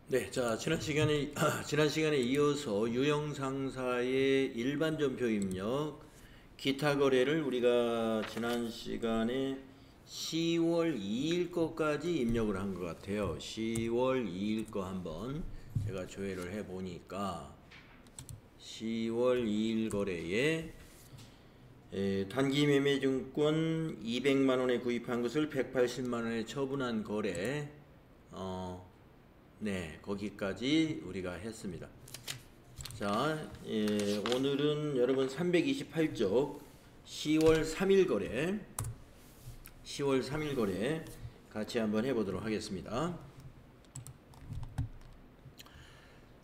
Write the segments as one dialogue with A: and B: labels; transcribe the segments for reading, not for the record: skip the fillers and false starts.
A: 네, 자, 지난 시간에 이어서 유형상사의 일반전표 입력, 기타 거래를 우리가 지난 시간에 10월 2일 거까지 입력을 한 것 같아요. 10월 2일 거 한번 제가 조회를 해보니까 10월 2일 거래에 단기 매매 증권 200만원에 구입한 것을 180만원에 처분한 거래, 네, 거기까지 우리가 했습니다. 자, 오늘은 여러분 328쪽 10월 3일 거래, 10월 3일 거래 같이 한번 해보도록 하겠습니다.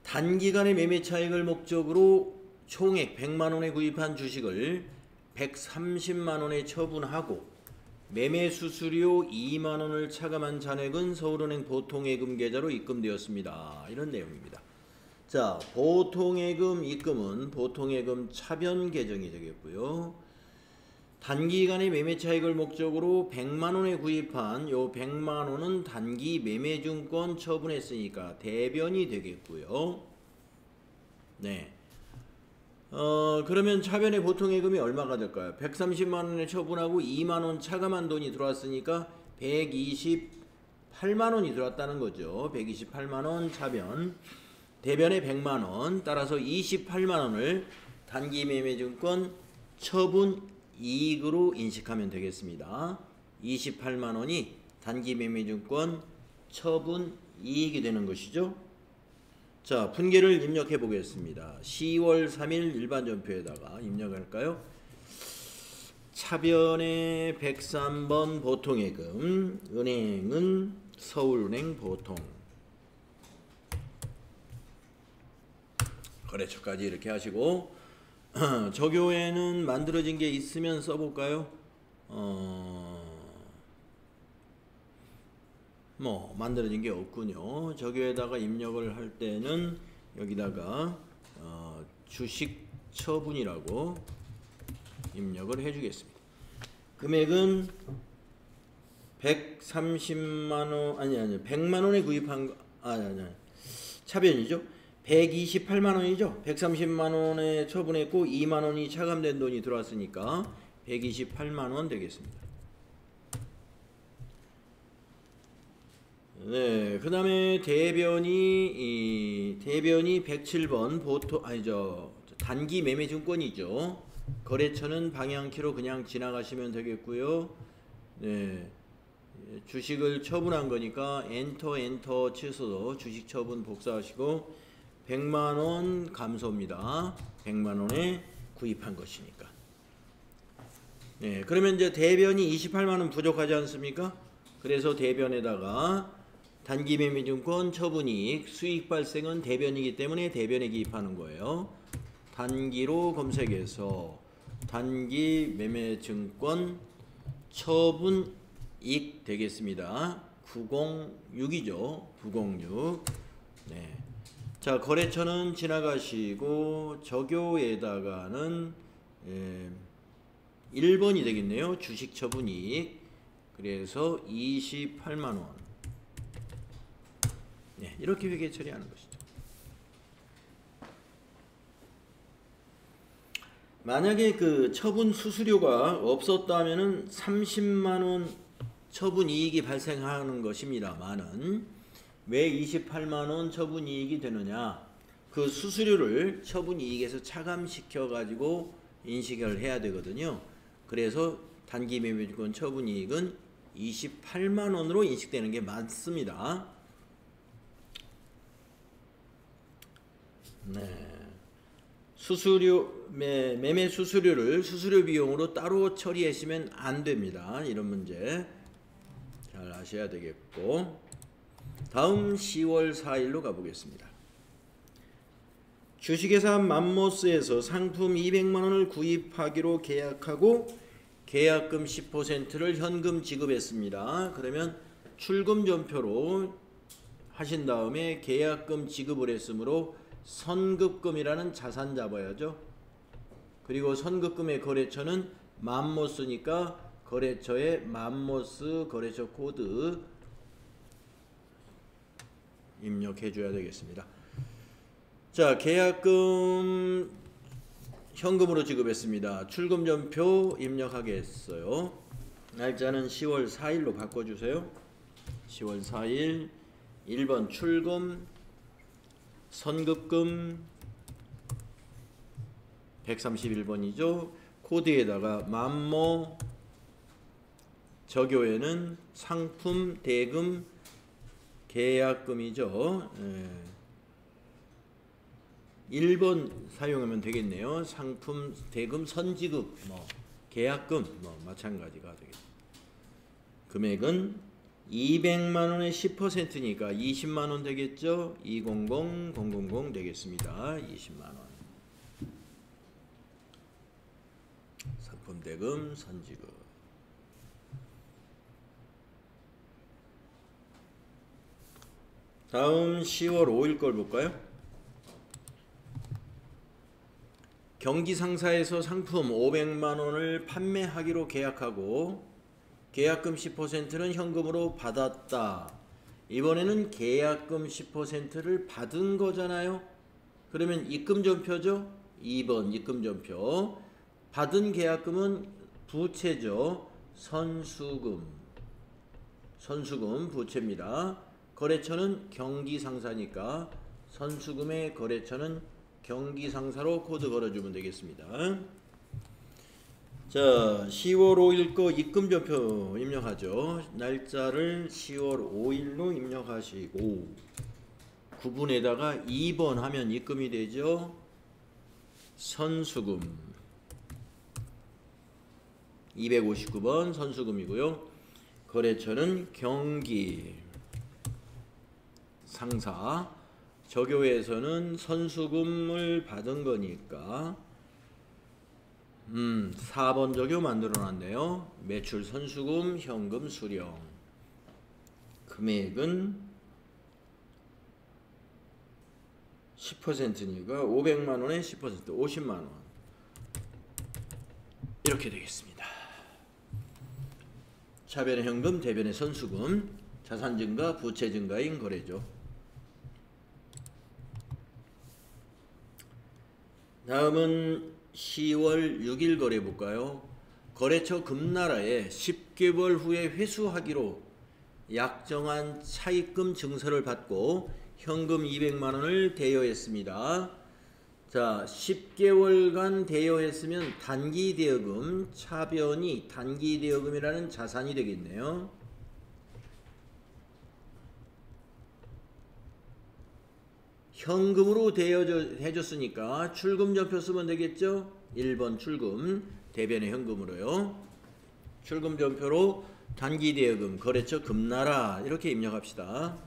A: 단기간의 매매 차익을 목적으로 총액 100만원에 구입한 주식을 130만원에 처분하고 매매 수수료 2만원을 차감한 잔액은 서울은행 보통예금 계좌로 입금되었습니다. 이런 내용입니다. 자, 보통예금 입금은 보통예금 차변 계정이 되겠고요. 단기간의 매매 차익을 목적으로 100만원에 구입한 요 100만원은 단기 매매증권 처분했으니까 대변이 되겠고요. 네. 그러면 차변의 보통예금이 얼마가 될까요? 130만원에 처분하고 2만원 차감한 돈이 들어왔으니까 128만원이 들어왔다는 거죠. 128만원 차변, 대변의 100만원, 따라서 28만원을 단기 매매증권 처분 이익으로 인식하면 되겠습니다. 28만원이 단기 매매증권 처분 이익이 되는 것이죠. 자, 분계를 입력해 보겠습니다. 10월 3일 일반전표에다가 입력할까요? 차변의 103번 보통예금, 은행은 서울은행 보통, 거래처까지 이렇게 하시고 저교에는 만들어진 게 있으면 써볼까요? 만들어진 게 없군요. 저기에다가 입력을 할 때는 여기다가 주식 처분이라고 입력을 해주겠습니다. 금액은 130만원, 아니 100만원에 구입한 거, 차변이죠. 128만원이죠. 130만원에 처분했고 2만원이 차감된 돈이 들어왔으니까 128만원 되겠습니다. 네, 그 다음에 대변이 107번 단기 매매 증권이죠. 거래처는 방향키로 그냥 지나가시면 되겠고요. 네, 주식을 처분한 거니까 엔터 취소, 주식 처분 복사하시고 100만원 감소입니다. 100만원에 구입한 것이니까. 네, 그러면 이제 대변이 28만원 부족하지 않습니까? 그래서 대변에다가 단기 매매증권 처분이익, 수익 발생은 대변이기 때문에 대변에 기입하는 거예요. 단기로 검색해서 단기 매매증권 처분이익 되겠습니다. 906이죠. 906. 네. 자, 거래처는 지나가시고 저교에다가는 1번이 되겠네요. 주식 처분이익. 그래서 28만원. 네, 이렇게 회계 처리하는 것이죠. 만약에 그 처분 수수료가 없었다면은 30만원 처분 이익이 발생하는 것입니다만은 왜 28만원 처분 이익이 되느냐? 그 수수료를 처분 이익에서 차감시켜 가지고 인식을 해야 되거든요. 그래서 단기 매매증권 처분 이익은 28만원으로 인식되는 게 맞습니다. 네. 매매 수수료를 수수료 비용으로 따로 처리하시면 안 됩니다. 이런 문제 잘 아셔야 되겠고, 다음 10월 4일로 가보겠습니다. 주식회사 맘모스에서 상품 200만원을 구입하기로 계약하고 계약금 10%를 현금 지급했습니다. 그러면 출금 전표로 하신 다음에 계약금 지급을 했으므로 선급금이라는 자산 잡아야죠. 그리고 선급금의 거래처는 맘모스니까 거래처의 맘모스 거래처 코드 입력해 줘야 되겠습니다. 자, 계약금 현금으로 지급했습니다. 출금전표 입력하겠어요. 날짜는 10월 4일로 바꿔주세요. 10월 4일 1번 출금 선급금 131번이죠. 코드에다가 만모 저교에는 상품 대금 계약금이죠. 1번 사용하면 되겠네요. 상품 대금 선지급 계약금 마찬가지가 되겠습니다. 금액은 200만원의 10%니까 20만원 되겠죠. 200000 되겠습니다. 20만원. 상품 대금 선지급. 다음 10월 5일 걸 볼까요? 경기상사에서 상품 500만원을 판매하기로 계약하고 계약금 10%는 현금으로 받았다. 이번에는 계약금 10%를 받은 거잖아요. 그러면 입금전표죠. 2번 입금전표. 받은 계약금은 부채죠. 선수금 부채입니다. 거래처는 경기상사니까 선수금의 거래처는 경기상사로 코드 걸어주면 되겠습니다. 자, 10월 5일 거 입금전표 입력하죠. 날짜를 10월 5일로 입력하시고 구분에다가 2번 하면 입금이 되죠. 선수금 259번 선수금이고요. 거래처는 경기상사. 저교에서는 선수금을 받은 거니까 4번 저교 만들어놨네요. 매출 선수금 현금 수령. 금액은 10%니까 500만원에 10% 50만원 이렇게 되겠습니다. 차변의 현금, 대변의 선수금, 자산 증가, 부채 증가인 거래죠. 다음은 10월 6일 거래 볼까요? 거래처 금나라에 10개월 후에 회수하기로 약정한 차입금 증서를 받고 현금 200만원을 대여했습니다. 자, 10개월간 대여했으면 단기 대여금, 차변이 단기 대여금이라는 자산이 되겠네요. 현금으로 대여해줬으니까 출금전표 쓰면 되겠죠. 1번 출금, 대변의 현금으로요. 출금전표로 단기 대여금, 거래처 금나라 이렇게 입력합시다.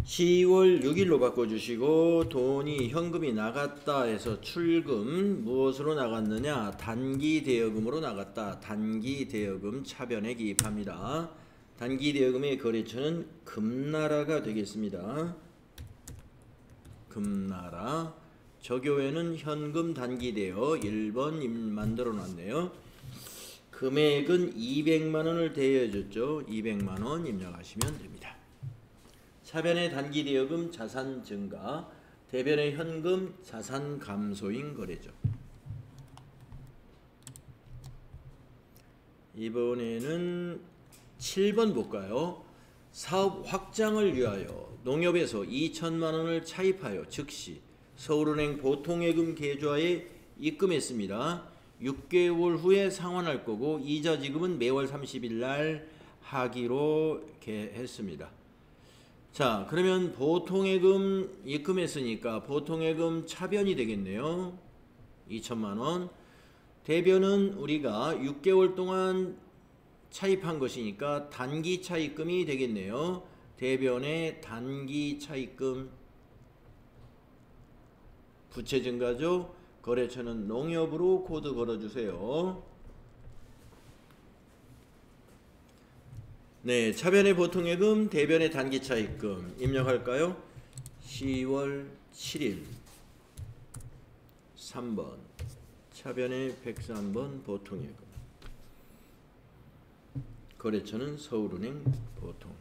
A: 10월 6일로 바꿔주시고 돈이 현금이 나갔다 해서 출금 무엇으로 나갔느냐? 단기 대여금으로 나갔다. 단기 대여금 차변에 기입합니다. 단기 대여금의 거래처는 금나라가 되겠습니다. 금나라. 저교에는 현금 단기 대여 1번 만들어 놨네요. 금액은 200만원을 대여해 줬죠. 200만원 입력하시면 됩니다. 차변의 단기 대여금 자산 증가, 대변의 현금 자산 감소인 거래죠. 이번에는 7번 볼까요? 사업 확장을 위하여 농협에서 2천만원을 차입하여 즉시 서울은행 보통예금 계좌에 입금했습니다. 6개월 후에 상환할 거고 이자 지급은 매월 30일 날 하기로 했습니다. 자, 그러면 보통예금 입금했으니까 보통예금 차변이 되겠네요. 2천만원. 대변은 우리가 6개월 동안 차입한 것이니까 단기 차입금이 되겠네요. 대변의 단기 차입금. 부채 증가죠. 거래처는 농협으로 코드 걸어주세요. 네, 차변의 보통예금, 대변의 단기 차입금 입력할까요? 10월 7일 3번 차변의 103번 보통예금. 거래처는 서울은행 보통.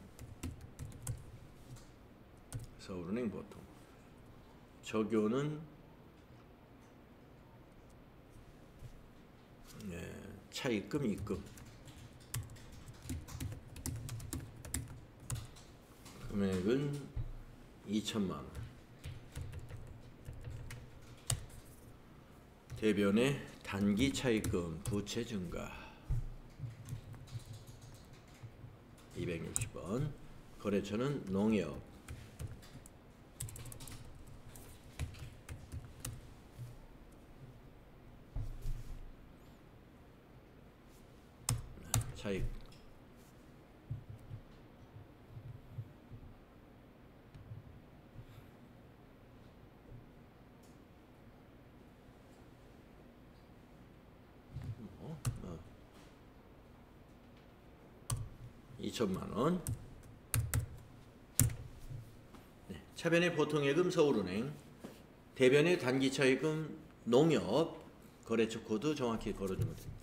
A: 서울은행 보통. 적요는 차입금, 입금. 금액은 2천만 원. 대변의 단기 차입금 부채 증가 260원. 거래처는 농협. 차입 뭐, 2천만 원. 네, 차변의 보통예금 서울은행, 대변의 단기차입금 농협. 거래처 코드 정확히 걸어주면 됩니다.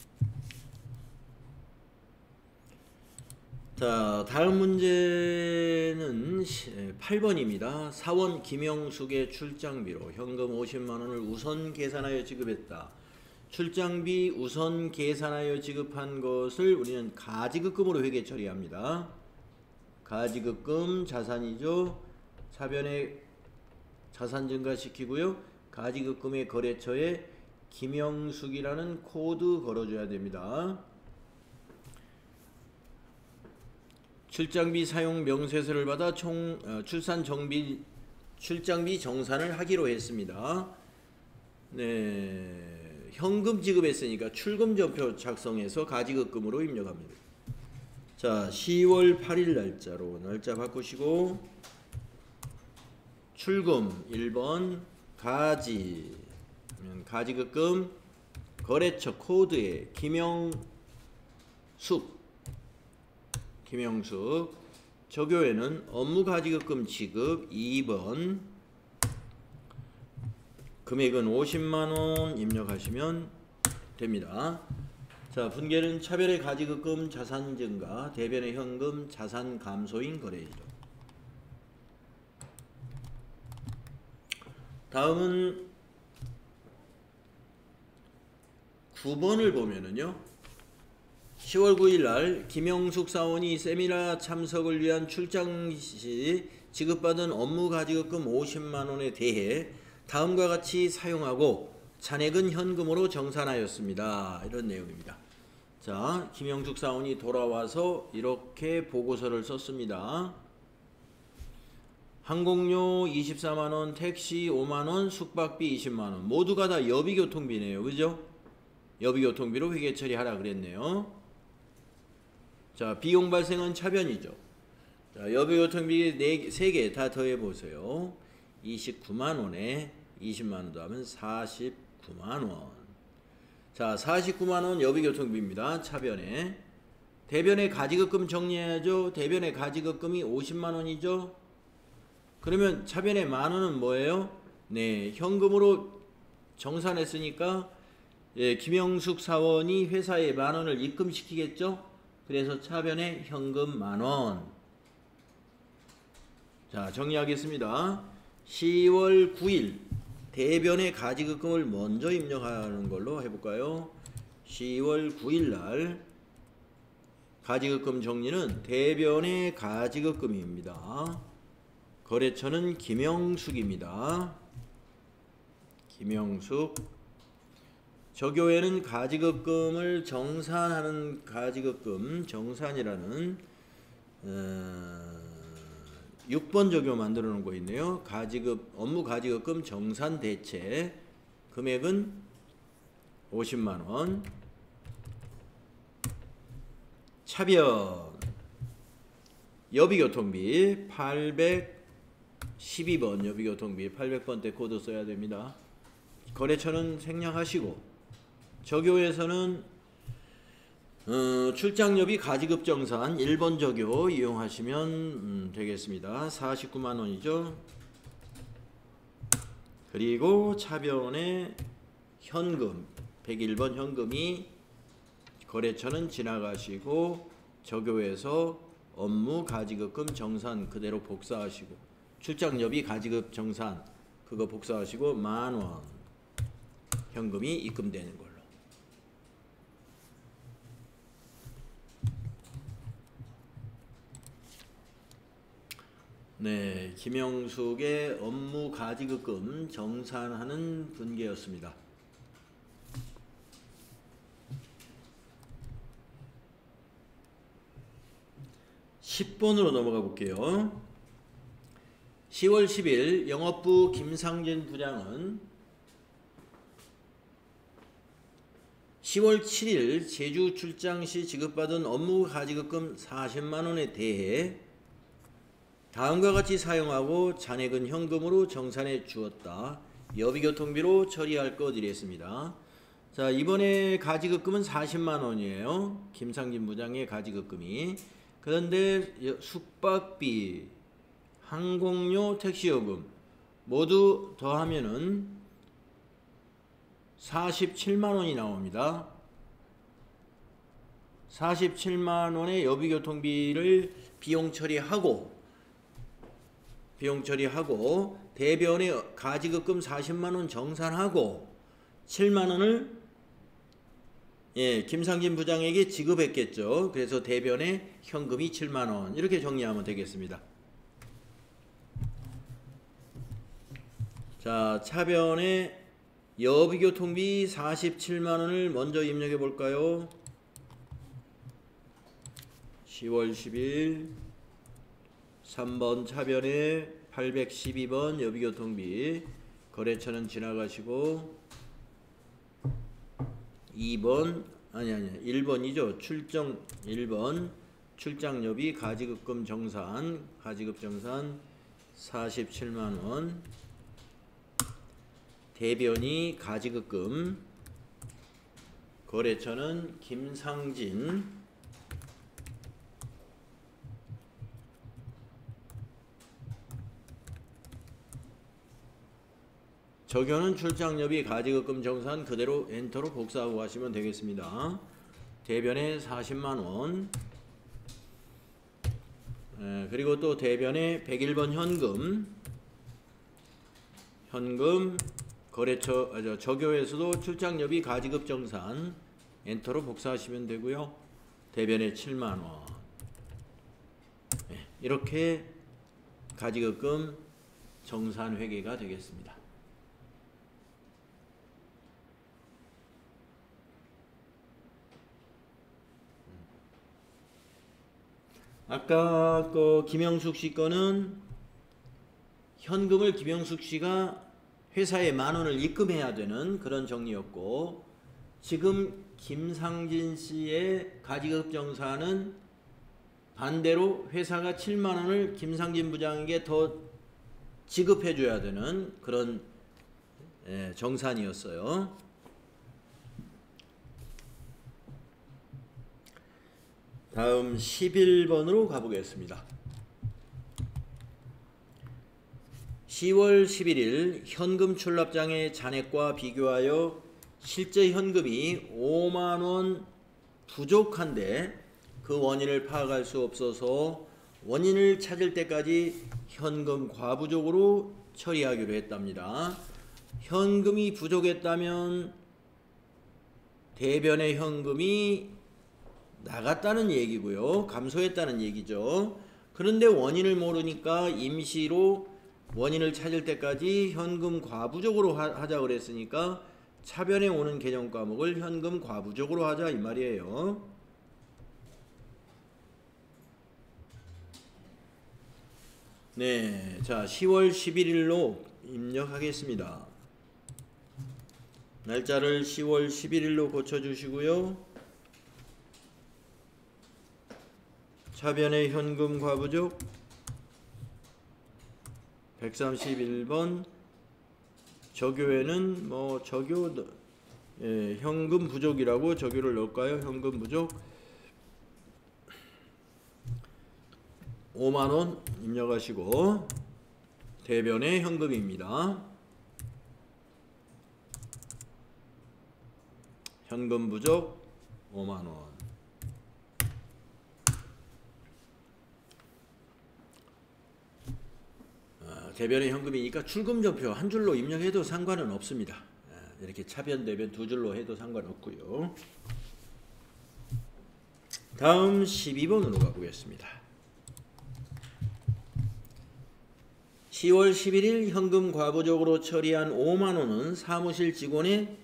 A: 자, 다음 문제는 8번입니다. 사원 김영숙의 출장비로 현금 50만원을 우선 계산하여 지급했다. 출장비 우선 계산하여 지급한 것을 우리는 가지급금으로 회계 처리합니다. 가지급금 자산이죠. 차변에 자산 증가시키고요. 가지급금의 거래처에 김영숙이라는 코드 걸어줘야 됩니다. 출장비 사용 명세서를 받아 출장비 정산을 하기로 했습니다. 네, 현금 지급했으니까 출금전표 작성해서 가지급금으로 입력합니다. 자, 10월 8일 날짜로 날짜 바꾸시고 출금 1번 가지급금 거래처 코드에 김영숙 적요에는 업무가지급금 지급 2번 금액은 50만원 입력하시면 됩니다. 자, 분계는 차별의 가지급금 자산 증가, 대변의 현금 자산 감소인 거래이죠. 다음은 9번을 보면은요, 10월 9일 날 김영숙 사원이 세미나 참석을 위한 출장 시 지급받은 업무 가지급금 50만원에 대해 다음과 같이 사용하고 잔액은 현금으로 정산하였습니다. 이런 내용입니다. 자, 김영숙 사원이 돌아와서 이렇게 보고서를 썼습니다. 항공료 24만원, 택시 5만원, 숙박비 20만원. 모두가 다 여비교통비네요. 그죠? 여비교통비로 회계 처리하라 그랬네요. 자, 비용 발생은 차변이죠. 자, 여비교통비 3개 다 더해보세요. 29만원에 20만원 더하면 49만원. 자, 49만원 여비교통비입니다. 차변에. 대변의 가지급금 정리해야죠. 대변의 가지급금이 50만원이죠. 그러면 차변의 만원은 뭐예요? 네, 현금으로 정산했으니까 김영숙 사원이 회사에 만원을 입금시키겠죠. 그래서 차변에 현금 만원. 자, 정리하겠습니다. 10월 9일 대변의 가지급금을 먼저 입력하는 걸로 해볼까요? 10월 9일 날 가지급금 정리는 대변의 가지급금입니다. 거래처는 김영숙입니다. 김영숙. 적요에는 가지급금을 정산하는 가지급금 정산이라는 6번 적요 만들어 놓은 거 있네요. 업무 가지급금 정산 대체 금액은 50만원. 차변 여비교통비 812번 여비교통비 800번대 코드 써야 됩니다. 거래처는 생략하시고 적요에서는 출장여비 가지급정산 1번 적요 이용하시면 되겠습니다. 49만원이죠. 그리고 차변의 현금 101번 현금이 거래처는 지나가시고 적요에서 업무 가지급금 정산 그대로 복사하시고 출장여비 가지급 정산 그거 복사하시고 10,000원 현금이 입금되는 걸로. 네, 김영숙의 업무 가지급금 정산하는 분계였습니다. 10번으로 넘어가 볼게요. 10월 10일 영업부 김상진 부장은 10월 7일 제주 출장 시 지급받은 업무 가지급금 40만원에 대해 다음과 같이 사용하고 잔액은 현금으로 정산해 주었다. 여비교통비로 처리할 것 이랬습니다. 자, 이번에 가지급금은 40만원이에요. 김상진 부장의 가지급금이. 그런데 숙박비, 항공료, 택시요금 모두 더하면은 47만원이 나옵니다. 47만원의 여비교통비를 비용 처리하고 대변에 가지급금 40만원 정산하고 7만원을 김상진 부장에게 지급했겠죠. 그래서 대변에 현금이 7만원 이렇게 정리하면 되겠습니다. 자, 차변에 여비교통비 47만원을 먼저 입력해 볼까요? 10월 10일 3번 차변에 812번 여비교통비 거래처는 지나가시고 2번 1번이죠. 1번 출장여비 가지급금 정산 가지급 정산 47만원 대변이 가지급금 거래처는 김상진 적용은 출장여비 가지급금 정산 그대로 엔터로 복사하고 가시면 되겠습니다. 대변에 40만원 그리고 또 대변에 101번 현금 거래처 적용에서도 출장여비 가지급 정산 엔터로 복사하시면 되고요. 대변에 7만원 이렇게 가지급금 정산 회계가 되겠습니다. 아까 그 김영숙 씨 거는 현금을 김영숙 씨가 회사에 10,000원을 입금해야 되는 그런 정리였고, 지금 김상진 씨의 가지급 정산은 반대로 회사가 7만원을 김상진 부장에게 더 지급해 줘야 되는 그런 정산이었어요. 다음 11번으로 가보겠습니다. 10월 11일 현금 출납장의 잔액과 비교하여 실제 현금이 5만원 부족한데 그 원인을 파악할 수 없어서 원인을 찾을 때까지 현금 과부족으로 처리하기로 했답니다. 현금이 부족했다면 대변의 현금이 나갔다는 얘기고요. 감소했다는 얘기죠. 그런데 원인을 모르니까 임시로 원인을 찾을 때까지 현금 과부족으로 하자 그랬으니까 차변에 오는 개정 과목을 현금 과부족으로 하자 이 말이에요. 네, 자 10월 11일로 입력하겠습니다. 날짜를 10월 11일로 고쳐주시고요. 차변의 현금 과부족 131번 적요에는 뭐 적요 현금 부족이라고 적요를 넣을까요? 현금 부족 5만원 입력하시고 대변의 현금입니다. 현금 부족 5만원. 대변의 현금이니까 출금전표 한 줄로 입력해도 상관은 없습니다. 이렇게 차변 대변 두 줄로 해도 상관없고요. 다음 12번으로 가보겠습니다. 10월 11일 현금 과부적으로 처리한 5만원은 사무실 직원의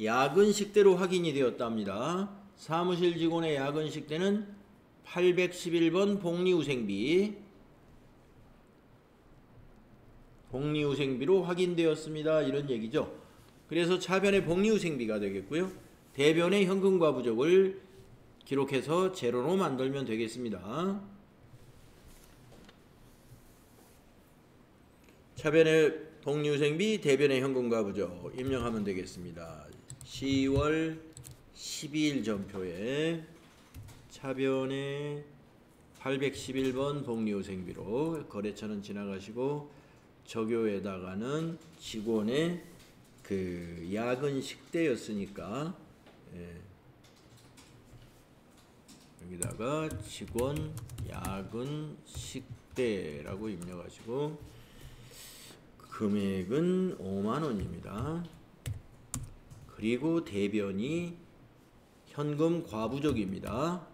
A: 야근 식대로 확인이 되었답니다. 사무실 직원의 야근 식대는 811번 복리후생비로 확인되었습니다. 이런 얘기죠. 그래서 차변의 복리후생비가 되겠고요. 대변의 현금 과부적을 기록해서 제로로 만들면 되겠습니다. 차변의 복리후생비, 대변의 현금 과부적 입력하면 되겠습니다. 10월 12일 전표에 차변의 811번 복리후생비로 거래처는 지나가시고 적요에다가는 직원의 그 야근 식대였으니까 여기다가 직원 야근 식대라고 입력하시고 금액은 5만원입니다. 그리고 대변이 현금 과부적입니다.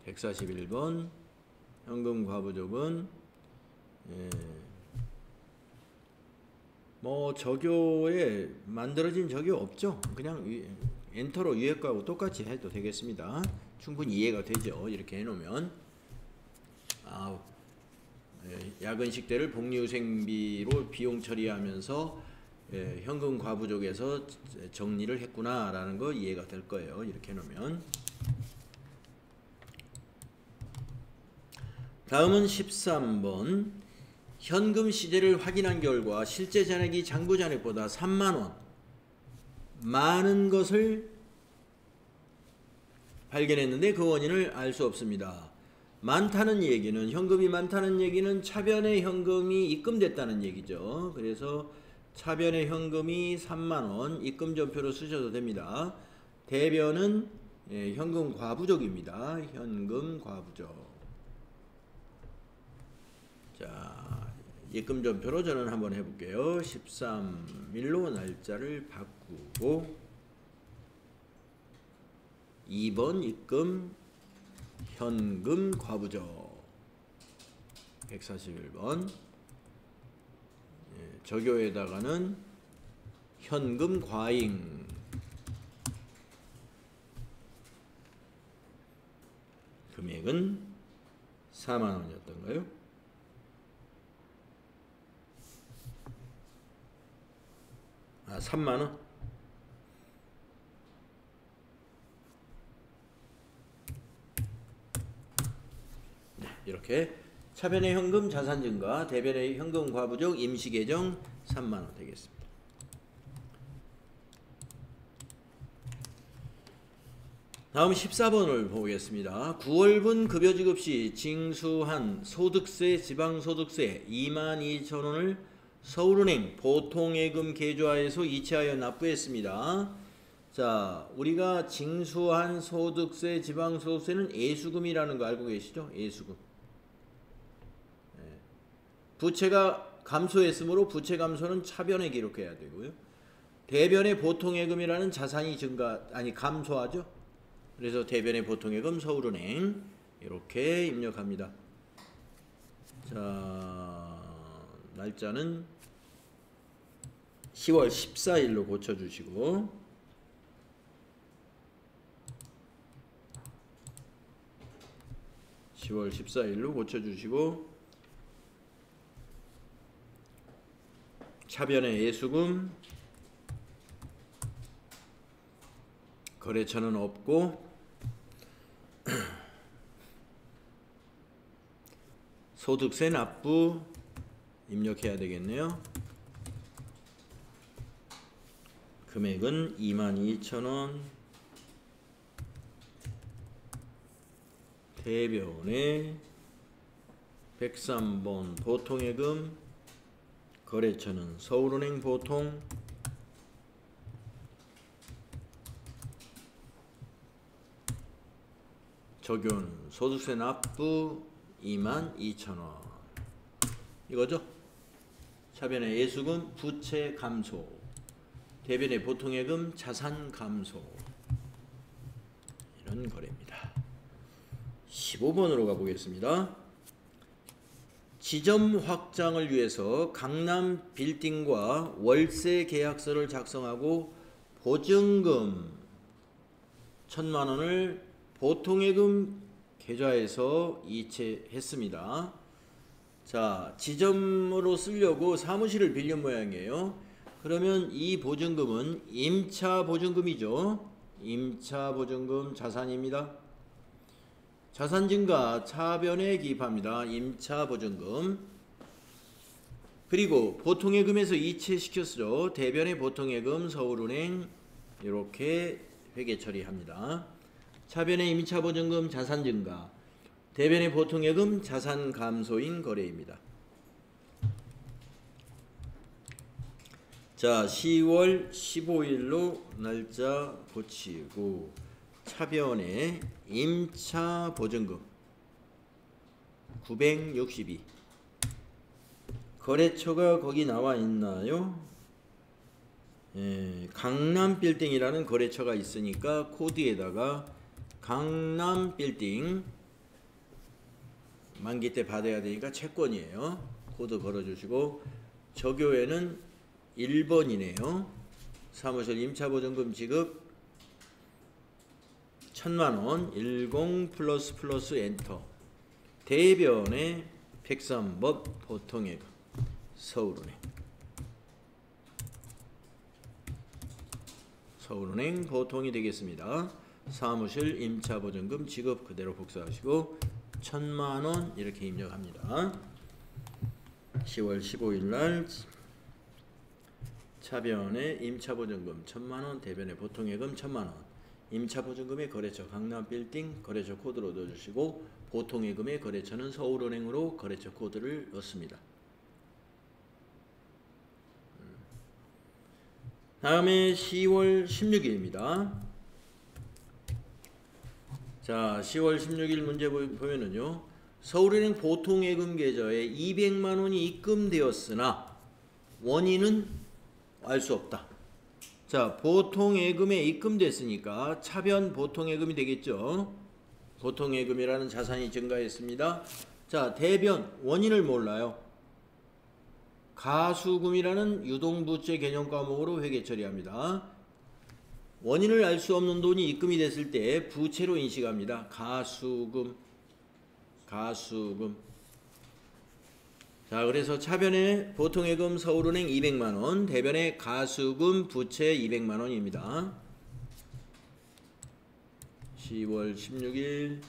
A: 141번 현금 과부적은 뭐 적요에 만들어진 적이 없죠. 그냥 엔터로 위에 거하고 똑같이 해도 되겠습니다. 충분히 이해가 되죠. 이렇게 해놓으면 야근 식대를 복리후생비로 비용 처리하면서 현금 과부적에서 정리를 했구나 라는 거 이해가 될 거예요. 이렇게 해놓으면. 다음은 13번 현금 시제를 확인한 결과 실제 잔액이 잔고 잔액보다 3만원 많은 것을 발견했는데 그 원인을 알 수 없습니다. 많다는 얘기는 현금이 많다는 얘기는 차변의 현금이 입금됐다는 얘기죠. 그래서 차변의 현금이 3만원 입금전표로 쓰셔도 됩니다. 대변은 현금 과부적입니다. 현금 과부적. 자, 입금전표로 저는 한번 해볼게요. 13일로 날짜를 바꾸고 2번 입금 현금 과부적 141번 적요에다가는 현금 과잉 금액은 4만원이었던가요? 아, 3만원? 네, 이렇게 차변의 현금 자산 증가, 대변의 현금 과부적 임시 계정 3만원 되겠습니다. 다음 14번을 보겠습니다. 9월분 급여 지급 시 징수한 소득세, 지방소득세 22,000원을 서울은행 보통예금 계좌에서 이체하여 납부했습니다. 자, 우리가 징수한 소득세, 지방소득세는 예수금이라는 거 알고 계시죠? 예수금. 부채가 감소했으므로 부채 감소는 차변에 기록해야 되고요. 대변의 보통예금이라는 자산이 감소하죠. 그래서 대변의 보통예금 서울은행 이렇게 입력합니다. 자, 날짜는 10월 14일로 고쳐주시고 10월 14일로 고쳐주시고 차변의 예수금 거래처는 없고 소득세 납부 입력해야 되겠네요. 금액은 22,000원. 대변의 103번 보통예금 거래처는 서울은행 보통 적용 소득세 납부 22,000원 이거죠. 차변의 예수금 부채 감소, 대변의 보통예금 자산 감소, 이런 거래입니다. 15번으로 가보겠습니다. 지점 확장을 위해서 강남 빌딩과 월세 계약서를 작성하고 보증금 1,000만원을 보통예금 계좌에서 이체했습니다. 자, 지점으로 쓰려고 사무실을 빌린 모양이에요. 그러면 이 보증금은 임차 보증금이죠. 임차 보증금 자산입니다. 자산 증가 차변에 기입합니다. 임차 보증금. 그리고 보통예금에서 이체시켰죠. 대변의 보통예금 서울은행 이렇게 회계 처리합니다. 차변의 임차 보증금 자산 증가, 대변의 보통예금 자산 감소인 거래입니다. 자, 10월 15일로 날짜 고치고 차변의 임차 보증금 962 거래처가 거기 나와 있나요? 예, 강남빌딩이라는 거래처가 있으니까 코드에다가 강남빌딩 만기 때 받아야 되니까 채권이에요. 코드 걸어주시고 적요에는 1번이네요. 사무실 임차보증금 지급 1,000만원 10 플러스 엔터. 대변의 103번 보통예금 서울은행 보통이 되겠습니다. 사무실 임차보증금 지급 그대로 복사하시고 1,000만원 이렇게 입력합니다. 10월 15일날 차변의 임차보증금 1,000만원, 대변의 보통예금 1,000만원, 임차보증금의 거래처 강남빌딩 거래처 코드로 넣어주시고 보통예금의 거래처는 서울은행으로 거래처 코드를 넣습니다. 다음에 10월 16일입니다. 자, 10월 16일 문제 보면은요. 서울은행 보통예금 계좌에 200만원이 입금되었으나 원인은 알 수 없다. 자, 보통예금에 입금됐으니까 차변 보통예금이 되겠죠. 보통예금이라는 자산이 증가했습니다. 자, 대변 원인을 몰라요. 가수금이라는 유동부채 개념 과목으로 회계 처리합니다. 원인을 알 수 없는 돈이 입금이 됐을 때 부채로 인식합니다. 가수금. 자, 그래서 차변의 보통예금 서울은행 200만원, 대변의 가수금 부채 200만원입니다. 10월 16일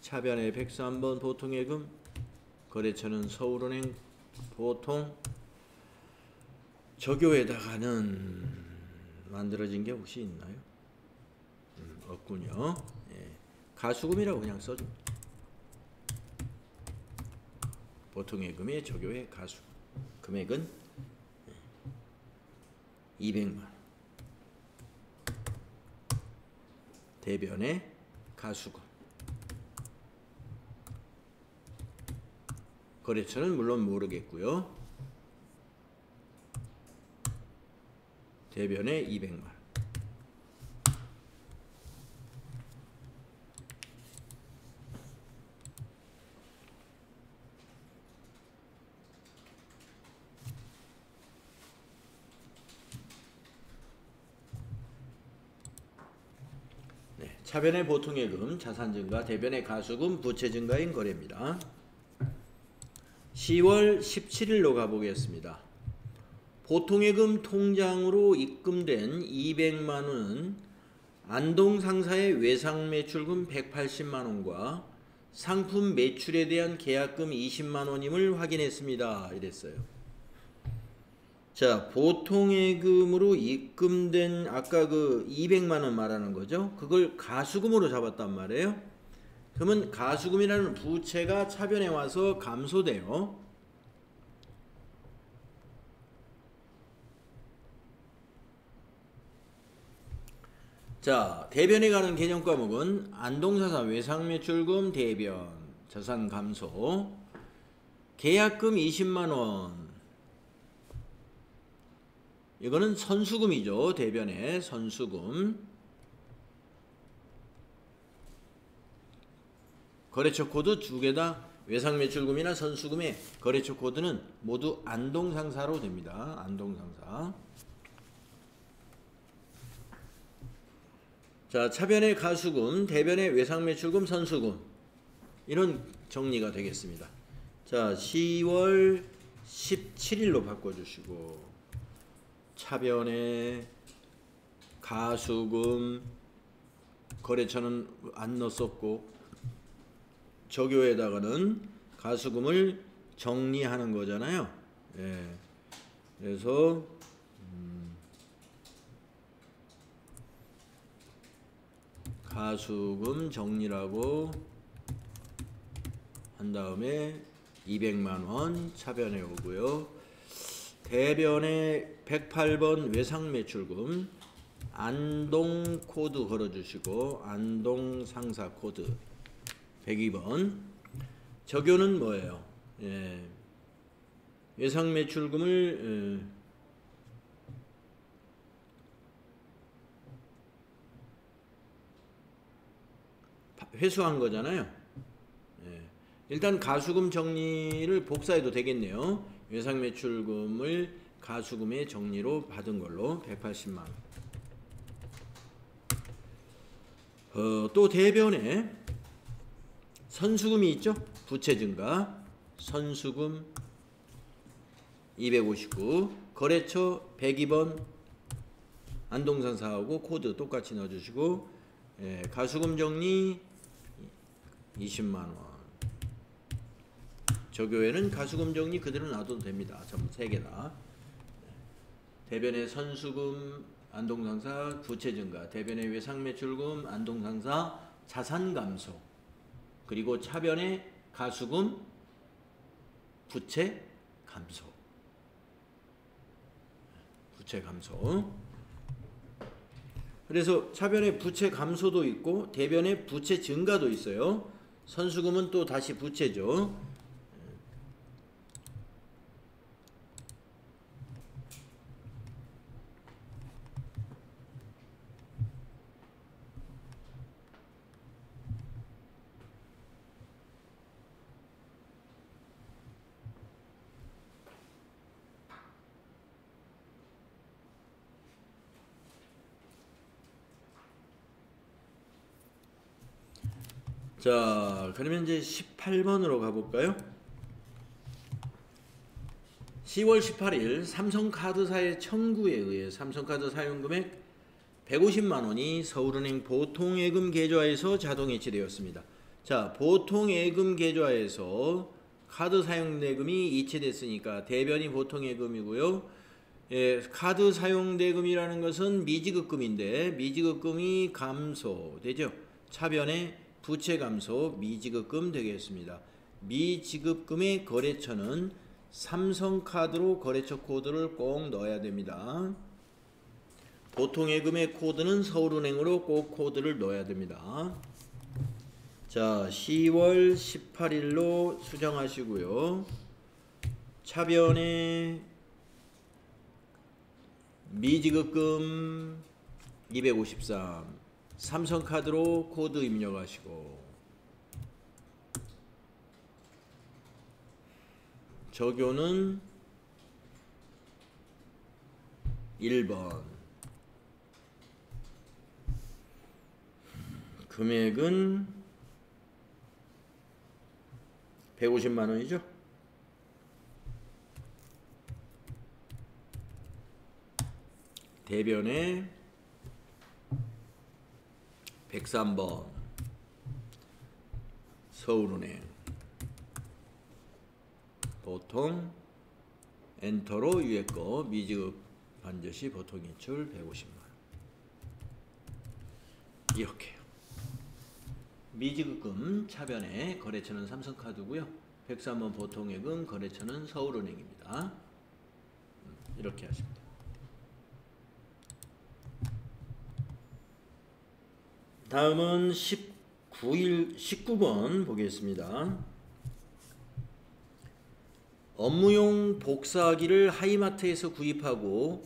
A: 차변의 103번 보통예금 거래처는 서울은행 보통. 적요에다가는 만들어진 게 혹시 있나요? 없군요. 예. 가수금이라고 그냥 써줘. 보통예금의 적요의 가수 금액은 200만원. 대변의 가수금. 거래처는 물론 모르겠고요. 대변의 200만원. 네, 차변의 보통예금, 자산증가, 대변의 가수금, 부채 증가인 거래입니다. 10월 17일로 가보겠습니다. 보통예금 통장으로 입금된 200만원은 안동상사의 외상매출금 180만원과 상품 매출에 대한 계약금 20만원임을 확인했습니다. 이랬어요. 자, 보통예금으로 입금된 아까 그 200만원 말하는 거죠. 그걸 가수금으로 잡았단 말이에요. 그러면 가수금이라는 부채가 차변에 와서 감소돼요. 자, 대변에 가는 개념 과목은 안동사사 외상매출금 대변. 자산 감소. 계약금 20만원. 이거는 선수금이죠. 대변에 선수금. 거래처 코드 두 개 다 외상매출금이나 선수금의 거래처 코드는 모두 안동상사로 됩니다. 안동상사. 자, 차변의 가수금, 대변의 외상매출금, 선수금, 이런 정리가 되겠습니다. 자, 10월 17일로 바꿔주시고, 차변의 가수금, 거래처는 안 넣었었고, 적요에다가는 가수금을 정리하는 거잖아요. 예. 그래서 가수금 정리라고 한 다음에 200만원 차변에 오고요. 대변에 108번 외상매출금 안동 코드 걸어주시고, 안동 상사 코드 102번. 적요는 뭐예요? 예. 외상매출금을 회수한 거잖아요. 예. 일단 가수금 정리를 복사해도 되겠네요. 외상매출금을 가수금의 정리로 받은 걸로 180만. 또 대변에 선수금이 있죠. 부채 증가. 선수금 259. 거래처 102번 안동상사하고 코드 똑같이 넣어주시고, 예, 가수금 정리 20만원. 적요에는 가수금 정리 그대로 놔둬도 됩니다. 전부 3개 다. 대변의 선수금 안동상사 부채 증가, 대변의 외상매출금 안동상사 자산 감소, 그리고 차변의 가수금 부채 감소. 부채 감소. 그래서 차변의 부채 감소도 있고 대변의 부채 증가도 있어요. 선수금은 또 다시 부채죠. 자, 그러면 이제 18번으로 가볼까요? 10월 18일 삼성카드사의 청구에 의해 삼성카드 사용금액 150만원이 서울은행 보통예금 계좌에서 자동 이체되었습니다. 자, 보통예금 계좌에서 카드 사용대금이 이체됐으니까 대변이 보통예금이고요. 예, 카드 사용대금이라는 것은 미지급금인데 미지급금이 감소되죠. 차변에 부채 감소 미지급금 되겠습니다. 미지급금의 거래처는 삼성카드로 거래처 코드를 꼭 넣어야 됩니다. 보통예금의 코드는 서울은행으로 꼭 코드를 넣어야 됩니다. 자, 10월 18일로 수정하시고요. 차변에 미지급금 253 삼성카드로 코드 입력하시고, 적요는 1번, 금액은 150만원이죠. 대변에 103번 서울은행 보통 엔터로 위에 거 미지급 반드시 보통 인출 150만원. 이렇게요. 미지급금 차변에 거래처는 삼성카드고요. 103번 보통예금 거래처는 서울은행입니다. 이렇게 하십니다. 다음은 19번 보겠습니다. 업무용 복사기를 하이마트에서 구입하고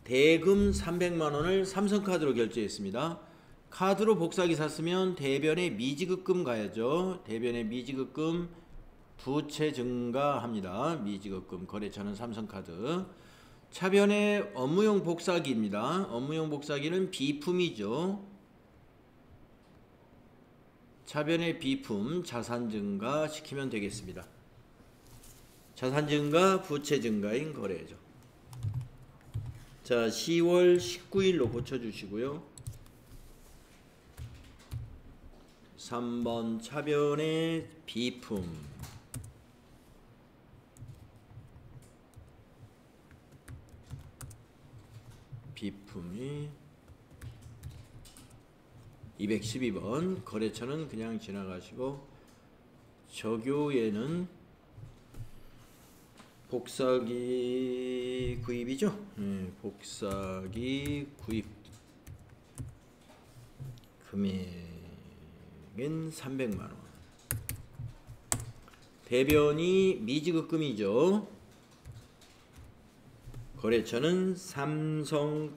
A: 대금 300만원을 삼성카드로 결제했습니다. 카드로 복사기 샀으면 대변에 미지급금 가야죠. 대변에 미지급금 부채 증가합니다. 미지급금 거래처는 삼성카드. 차변에 업무용 복사기입니다. 업무용 복사기는 비품이죠. 차변의 비품 자산 증가 시키면 되겠습니다. 자산 증가 부채 증가인 거래죠. 자, 10월 19일로 고쳐주시고요. 3번 차변의 비품 비품이 212번 거래처는 그냥 지나가시고 적요에는 복사기 구입이죠. 복사기 구입 금액은 300만원. 대변이 미지급금이죠. 거래처는 삼성카드.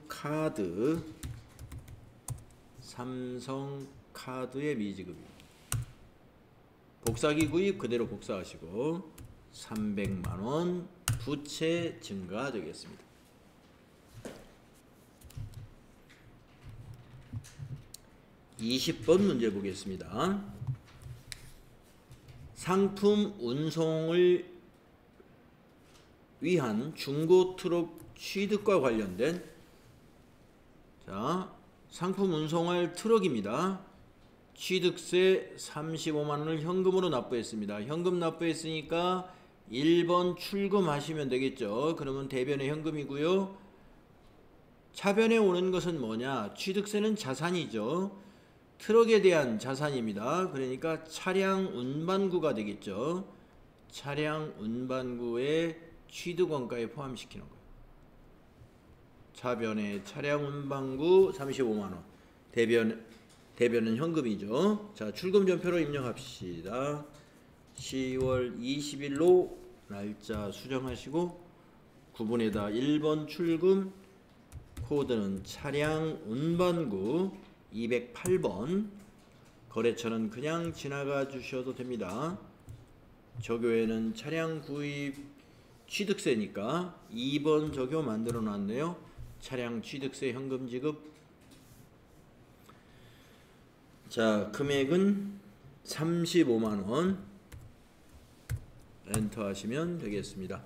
A: 삼성카드의 미지급입니다. 복사기 구입 그대로 복사하시고 300만원 부채 증가 되겠습니다. (20번) 문제 보겠습니다. 상품 운송을 위한 중고 트럭 취득과 관련된 상품 운송할 트럭입니다. 취득세 35만원을 현금으로 납부했습니다. 현금 납부했으니까 1번 출금하시면 되겠죠. 그러면 대변의 현금이고요. 차변에 오는 것은 뭐냐? 취득세는 자산이죠. 트럭에 대한 자산입니다. 그러니까 차량 운반구가 되겠죠. 차량 운반구의 취득원가에 포함시키는 거예요. 차변의 차량 운반구 35만원. 대변은 현금이죠. 자, 출금 전표로 입력합시다. 10월 20일로 날짜 수정하시고 구분에다 1번 출금, 코드는 차량 운반구 208번. 거래처는 그냥 지나가 주셔도 됩니다. 적요에는 차량 구입 취득세니까 2번 적요 만들어 놨네요. 차량 취득세 현금 지급. 자, 금액은 35만원. 엔터 하시면 되겠습니다.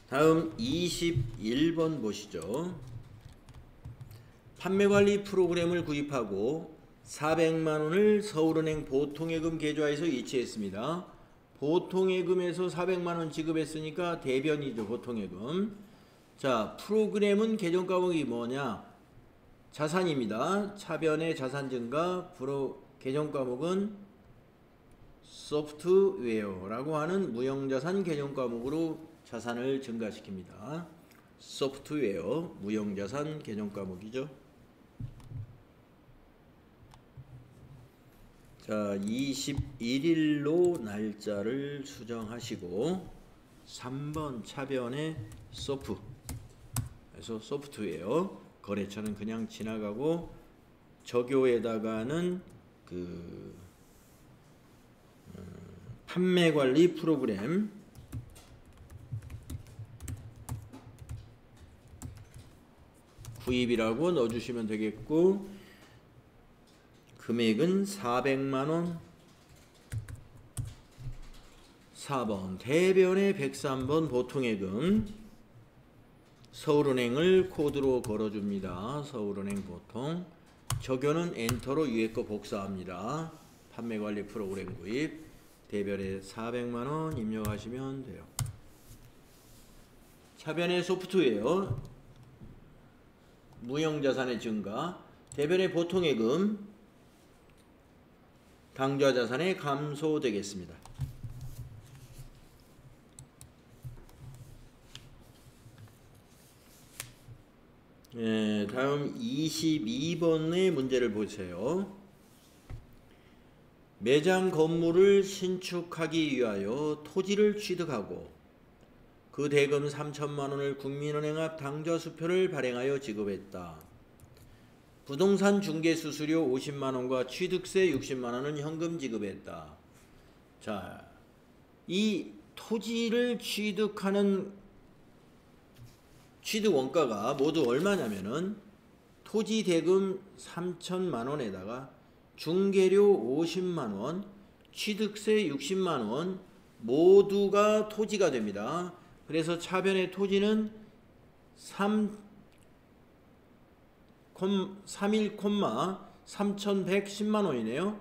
A: 다음 21번 보시죠. 판매관리 프로그램을 구입하고 400만원을 서울은행 보통예금 계좌에서 이체했습니다. 보통예금에서 400만원 지급했으니까 대변이죠. 보통예금. 자, 프로그램은 계정과목이 뭐냐? 자산입니다. 차변의 자산 증가. 계정과목은 소프트웨어라고 하는 무형자산 계정과목으로 자산을 증가시킵니다. 소프트웨어 무형자산 계정과목이죠. 자, 21일로 날짜를 수정하시고 3번 차변의 그래서 소프트웨어. 거래처는 그냥 지나가고 적요에다가는 판매관리 프로그램 구입이라고 넣어주시면 되겠고 금액은 400만원. 4번 대변의 103번 보통예금. 서울은행을 코드로 걸어줍니다. 서울은행 보통. 적요는 엔터로 위에 거 복사합니다. 판매관리 프로그램 구입. 대변에 400만원 입력하시면 돼요. 차변의 소프트웨어 무형자산의 증가. 대변의 보통예금 당좌자산의 감소 되겠습니다. 다음 22번의 문제를 보세요. 매장 건물을 신축하기 위하여 토지를 취득하고 그 대금 3천만 원을 국민은행 앞 당좌수표를 발행하여 지급했다. 부동산 중개 수수료 50만 원과 취득세 60만 원은 현금 지급했다. 자, 이 토지를 취득하는 취득 원가가 모두 얼마냐면은 토지 대금 3천만 원에다가 중개료 50만 원, 취득세 60만 원 모두가 토지가 됩니다. 그래서 차변의 토지는 31,310만 원이네요.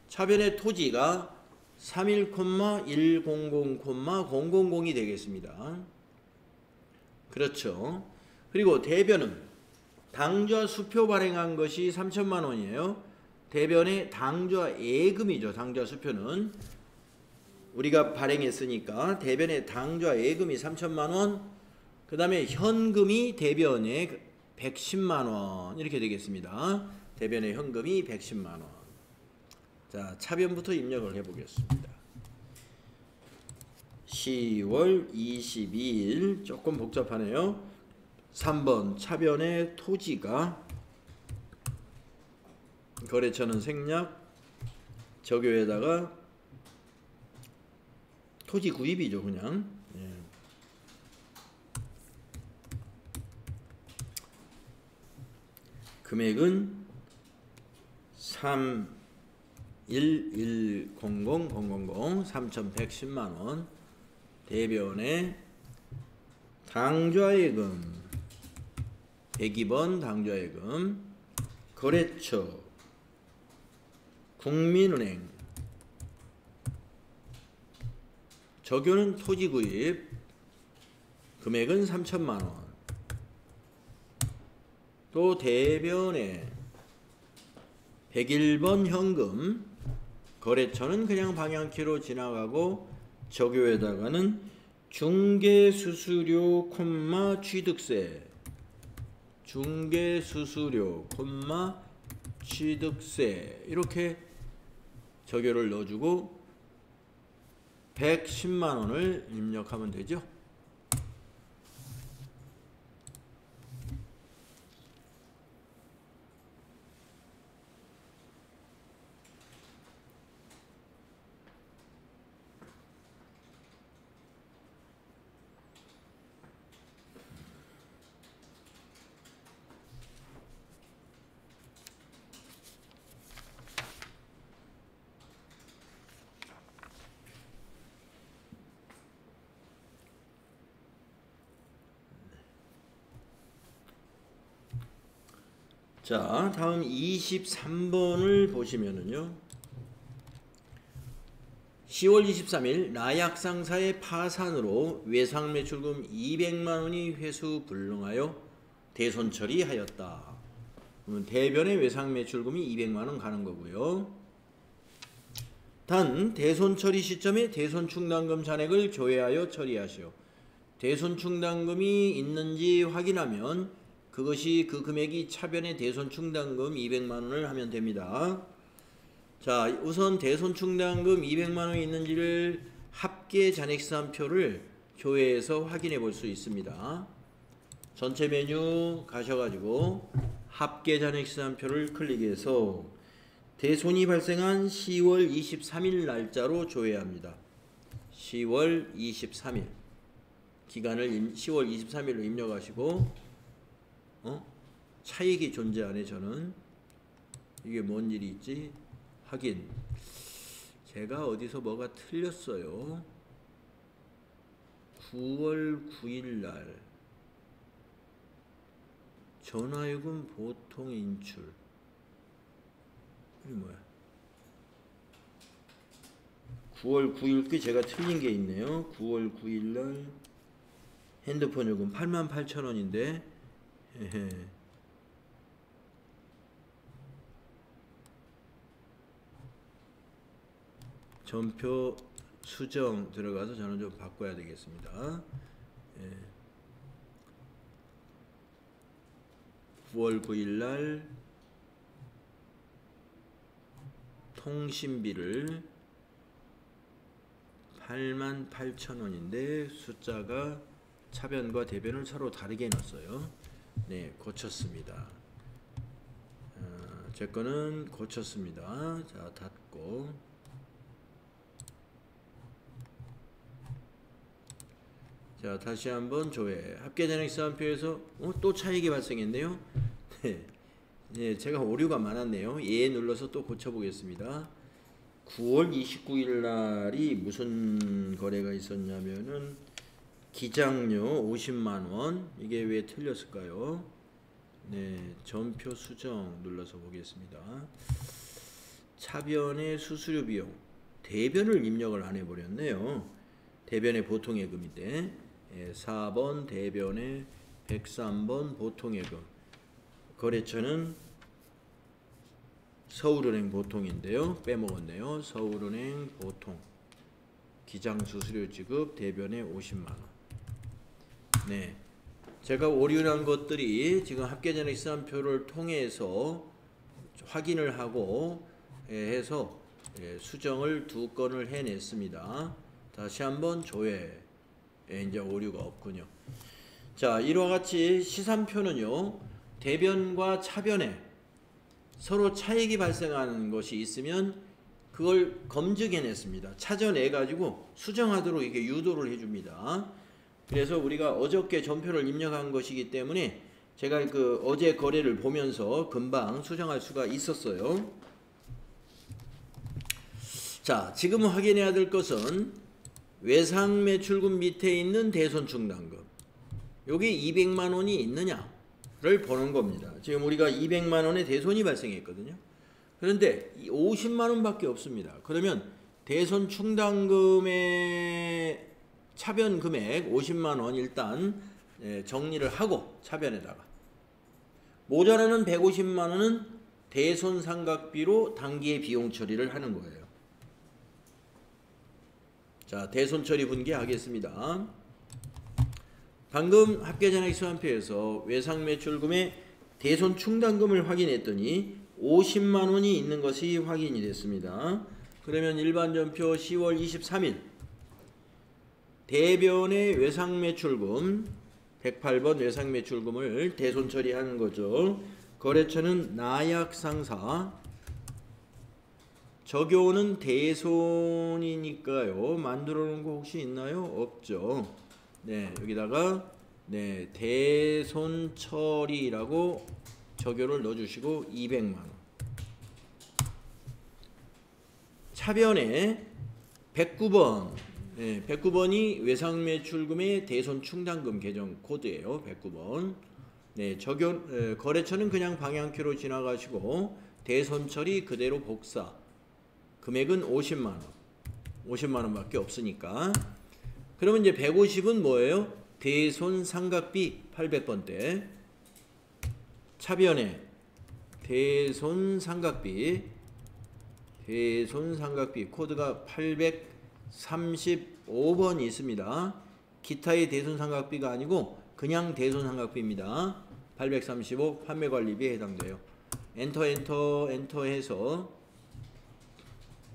A: 차변의 토지가 31,100,000이 되겠습니다. 그렇죠. 그리고 대변은 당좌 수표 발행한 것이 3천만 원이에요. 대변의 당좌 예금이죠. 당좌 수표는 우리가 발행했으니까 대변의 당좌 예금이 3천만 원, 그 다음에 현금이 대변에 110만 원 이렇게 되겠습니다. 대변의 현금이 110만 원. 자, 차변부터 입력을 해보겠습니다. 10월 22일 조금 복잡하네요. 3번 차변의 토지가 거래처는 생략, 적요에다가 토지 구입이죠 그냥. 금액은 3110000 3110만 원. 대변에 당좌예금 102번 당좌예금 거래처 국민은행 적요는 토지구입 금액은 3천만 원. 또 대변에 101번 현금 거래처는 그냥 방향키로 지나가고 적요에다가는 중개수수료 취득세 중개수수료 취득세 이렇게 적요를 넣어주고 110만 원을 입력하면 되죠. 자, 다음 23번을 보시면은요. 10월 23일 나약상사의 파산으로 외상매출금 200만 원이 회수 불능하여 대손 처리하였다. 그러면 대변의 외상매출금이 200만 원 가는 거고요. 단 대손 처리 시점에 대손 충당금 잔액을 조회하여 처리하시오. 대손 충당금이 있는지 확인하면 그것이 그 금액이 차변의 대손 충당금 200만 원을 하면 됩니다. 자, 우선 대손 충당금 200만 원이 있는지를 합계 잔액시산표를 조회해서 확인해 볼 수 있습니다. 전체 메뉴 가셔가지고 합계 잔액시산표를 클릭해서 대손이 발생한 10월 23일 날짜로 조회합니다. 10월 23일 기간을 10월 23일로 입력하시고 차익이 존재하네. 저는 이게 뭔 일이 있지? 확인. 제가 어디서 뭐가 틀렸어요. 9월 9일 날 전화요금 보통 인출. 이게 뭐야? 9월 9일께 제가 틀린 게 있네요. 9월 9일 날 핸드폰 요금 88,000원인데 전표 수정 들어가서 저는 좀 바꿔야 되겠습니다. 9월 9일 날 통신비를 88,000원인데 숫자가 차변과 대변을 서로 다르게 넣었어요. 네, 고쳤습니다. 제 거는 고쳤습니다. 자, 닫고. 자, 다시 한번 조회. 합계전액사항표에서 또 차익이 발생했네요. 네. 네, 제가 오류가 많았네요. 예 눌러서 또 고쳐보겠습니다. 9월 29일 날이 무슨 거래가 있었냐면은 기장료 50만원. 이게 왜 틀렸을까요? 네, 전표 수정 눌러서 보겠습니다. 차변의 수수료 비용, 대변을 입력을 안 해버렸네요. 대변의 보통예금인데 4번 대변의 103번 보통예금. 거래처는 서울은행 보통인데요. 빼먹었네요. 서울은행 보통. 기장수수료 지급 대변의 50만원. 네, 제가 오류한 것들이 지금 합계전액시산표를 통해서 확인을 하고 해서 수정을 2건을 해냈습니다. 다시 한번 조회. 이제 오류가 없군요. 자, 이와 같이 시산표는요, 대변과 차변에 서로 차익이 발생하는 것이 있으면 그걸 검증해냈습니다. 찾아내가지고 수정하도록 이렇게 유도를 해줍니다. 그래서 우리가 어저께 전표를 입력한 것이기 때문에 제가 그 어제 거래를 보면서 금방 수정할 수가 있었어요. 자, 지금 확인해야 될 것은 외상매출금 밑에 있는 대손충당금. 여기 200만원이 있느냐를 보는 겁니다. 지금 우리가 200만원의 대손이 발생했거든요. 그런데 50만원 밖에 없습니다. 그러면 대손충당금의 차변 금액 50만원 일단 정리를 하고 차변에다가 모자라는 150만원은 대손상각비로 단기의 비용 처리를 하는 거예요. 자, 대손처리 분기하겠습니다. 방금 합계전액시산표에서 외상매출금의 대손충당금을 확인했더니 50만원이 있는 것이 확인이 됐습니다. 그러면 일반전표 10월 23일 대변의 외상매출금 108번 외상매출금을 대손처리하는 거죠. 거래처는 나약상사. 적용은 대손이니까요. 만들어 놓은 거 혹시 있나요? 없죠. 네, 여기다가 네, 대손 처리라고 적용을 넣어주시고 200만원. 차변에 109번. 네, 109번이 외상매출금의 대손충당금 계정 코드예요. 109번. 네, 적용 거래처는 그냥 방향키로 지나가시고 대손처리 그대로 복사. 금액은 50만원. 50만원밖에 없으니까. 그러면 이제 150은 뭐예요? 대손상각비 800번대. 차변에 대손상각비 코드가 835번이 있습니다. 기타의 대손상각비가 아니고 그냥 대손상각비입니다. 835 판매관리비에 해당돼요. 엔터 해서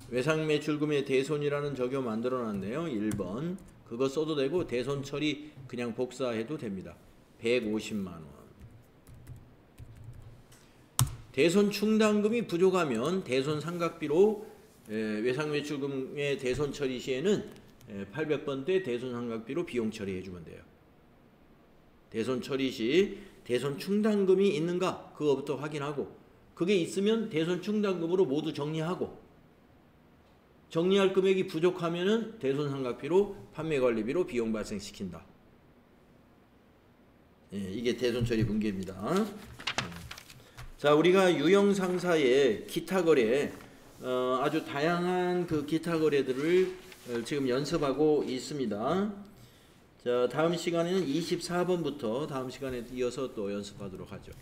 A: 외상매출금의 대손이라는 적용 만들어놨네요. 1번 그거 써도 되고 대손 처리 그냥 복사해도 됩니다. 150만원. 대손 충당금이 부족하면 대손 상각비로 외상매출금의 대손 처리 시에는 800번대 대손 상각비로 비용 처리해주면 돼요. 대손 처리 시 대손 충당금이 있는가 그거부터 확인하고 그게 있으면 대손 충당금으로 모두 정리하고 정리할 금액이 부족하면은 대손상각비로 판매관리비로 비용 발생시킨다. 예, 이게 대손처리 분기입니다. 자, 우리가 유형상사의 기타 거래 아주 다양한 그 기타 거래들을 지금 연습하고 있습니다. 자, 다음 시간에는 24번부터 다음 시간에 이어서 또 연습하도록 하죠.